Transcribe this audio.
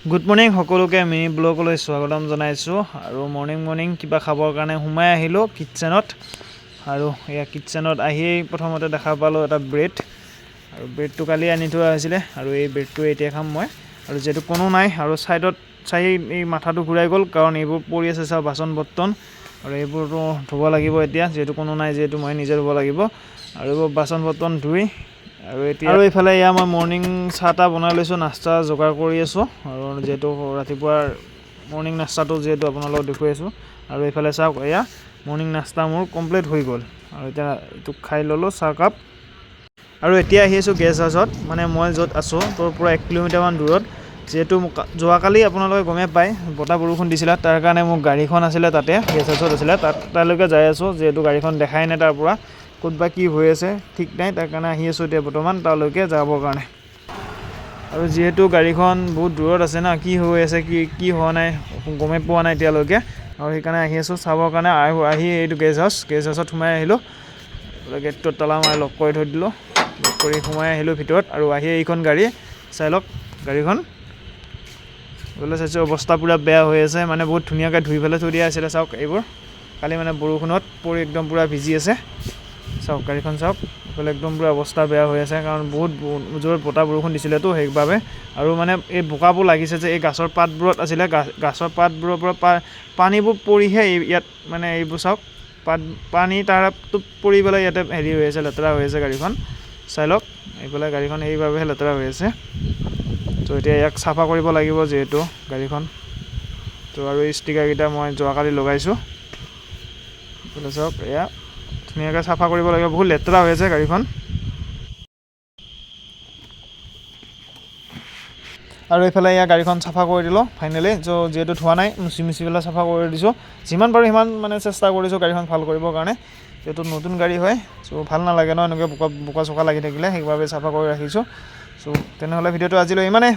good morning সকলোকে mini ব্লগলৈ স্বাগতম জনাইছোঁ আৰু মৰ্নিং কিবা খাবৰ কাৰণে সোমাই আহিলোঁ কিটচেনত আৰু এয়া কিটচেনত আহিয়েই প্ৰথমতে দেখা পালোঁ এটা ব্ৰেড আৰু ব্ৰেডটো কালি আনি থোৱা হৈছিলে আৰু এই ব্ৰেডটো এতিয়া খাম মই আৰু যেটো কোনো নাই আৰু সাইডত চাই এই মাথাটো ঘূৰাই গ'ল কাৰণ এইবোৰ পৰি আছে সব বাচন বৰ্তন আৰু এইবোৰটো ধুব লাগিব এতিয়া যেটো কোনো নাই যেটো মই নিজে ধুব লাগিব আৰু বাচন বৰ্তন ধুই আৰু এইফালে ইয়া মই মৰ্নিং চাহটা বনাই লৈছোঁ নাস্তা যোগাৰ কৰি আছোঁ আৰু যেটো ৰাতিপুৱাৰ মৰ্নিং নাস্তাটো যেটো আপোনালোকক দেখুৱাই আছোঁ আৰু এইফালে চাওক এয়া মৰ্নিং নাস্তা মোৰ কমপ্লিট হৈ গ'ল আৰু এতিয়া এটো খাই ললো চাহ কাপ আৰু এতিয়া আহি আছোঁ গেছ হাউছত মানে মই য'ত আছোঁ তোৰ পৰা 1 কিলোমিটাৰ মান দূৰত যেটো যোৱাকালি আপোনালোকে গমে পায় বতা বৰষুণ দিছিল তাৰ কাৰণে মোৰ গাড়ীখন আছিল তাতে গেছ হাউছত আছিল তালৈকে যাই আছোঁ যেটো গাড়ীখন দেখাই নাই তাৰ পৰা ক'তবা কি হৈ আছে ঠিক নাই তাৰ কাৰণে আহি আছোঁ এতিয়া বৰ্তমান তালৈকে যাবৰ কাৰণে আৰু যেহেতু গাড়ীখন বহুত দূৰত আছে না কি হৈ আছে কি হোৱা নাই গমে পোৱা নাই এতিয়ালৈকে আৰু সেইকাৰণে আহি আছোঁ চাবৰ কাৰণে আহি এইটো গেছ হাউছত সোমাই আহিলোঁ গেটটো তালা মাৰি লক কৰি থৈ দিলোঁ লক কৰি সোমাই আহিলোঁ ভিতৰত আৰু আহি এইখন গাড়ী চাই লওক গাড়ীখন বোলে চাইছোঁ অৱস্থা পুৰা বেয়া হৈ আছে মানে বহুত ধুনীয়াকৈ ধুই পেলাই থৈ দিয়া আছিল চাওক এইবোৰ কালি মানে বৰষুণত পৰি একদম পুৰা ভিজি আছে চাওক গাড়ীখন চাওক বোলে একদম পুৰা অৱস্থা বেয়া হৈ আছে কাৰণ বহুত জোৰ বতা বৰষুণ দিছিলেতো সেইবাবে আৰু মানে এই বোকাবোৰ লাগিছে যে এই গাছৰ পাতবোৰত আছিলে গাছৰ পাতবোৰৰ পৰা পানীবোৰ পৰিহে ইয়াত মানে এইবোৰ চাওক পানী তাৰটো পৰি পেলাই ইয়াতে হেৰি হৈ আছে লেতেৰা হৈ আছে গাড়ীখন চাই লওক এইফালে গাড়ীখন এইবাবেহে লেতেৰা হৈ আছে তো এতিয়া ইয়াক চাফা কৰিব লাগিব যেহেতু গাড়ীখন তো আৰু এই ষ্টিকাৰকেইটা মই যোৱাকালি লগাইছোঁ এইফালে চাওক এয়া ধুনীয়াকৈ চাফা কৰিব লাগিব বহুত লেতেৰা হৈ আছে গাড়ীখন আৰু এইফালে এয়া গাড়ীখন চাফা কৰি দিলোঁ ফাইনেলি যেহেতু ধোৱা নাই মুচি পেলাই চাফা কৰি দিছোঁ যিমান পাৰোঁ সিমান মানে চেষ্টা কৰিছোঁ গাড়ীখন ভাল কৰিবৰ কাৰণে যেহেতু নতুন গাড়ী হয় ভাল নালাগে ন এনেকৈ বোকা চোকা লাগি থাকিলে সেইবাবে চাফা কৰি ৰাখিছোঁ তেনেহ'লে ভিডিঅ'টো আজিলৈ ইমানে